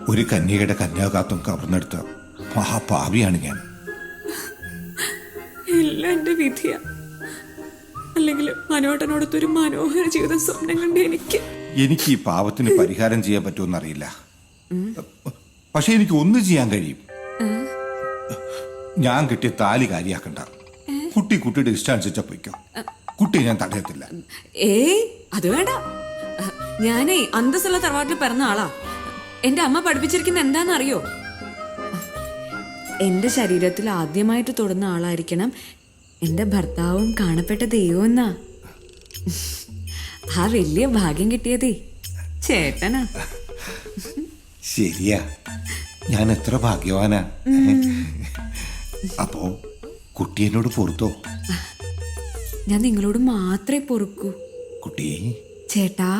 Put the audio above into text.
ഒരു കന്യകയുടെ കന്യാകാത്വം കവർന്നെടുത്ത മഹാപാപിയാണ് ഞാൻ. എല്ലാം എന്റെ വിധിയാ. അല്ലെങ്കിൽ മനോട്ടനോടൊത്തൊരു മനോഹര ജീവിതം സ്വപ്നം കണ്ട് എനിക്ക് ഈ പാവത്തിന് പരിഹാരം ചെയ്യാൻ പറ്റുമെന്നറിയില്ല. പക്ഷെ എനിക്ക് ഒന്നും ചെയ്യാൻ കഴിയും. ഞാൻ കിട്ടിയ താലി കാര്യാക്കണ്ട. കുട്ടിയുടെ ഇഷ്ടം അനുസരിച്ച പോയിക്കോ. കുട്ടിയെ ഞാൻ തടയത്തില്ല. അത് വേണ്ട. ഞാനേ അന്തസ്സുള്ള തറവാട്ടിൽ പിറന്ന ആളാ. എന്റെ അമ്മ പഠിപ്പിച്ചിരിക്കുന്ന എന്താണെന്നറിയോ? എന്റെ ശരീരത്തിൽ ആദ്യമായിട്ട് തൊടുന്ന ആളായിരിക്കണം എന്റെ ഭർത്താവും കാണപ്പെട്ട ദൈവം എന്നാ. ആ വലിയ ഭാഗ്യം കിട്ടിയതേ ചേട്ടനാ. ശരിയാ, ഞാൻ എത്ര ഭാഗ്യവാനാ. അപ്പോ കുട്ടി എന്നോട് പൊറുത്തോ? ഞാൻ നിങ്ങളോട് മാത്രമേ പൊറുക്കൂ. കുട്ടി ചേട്ടാ.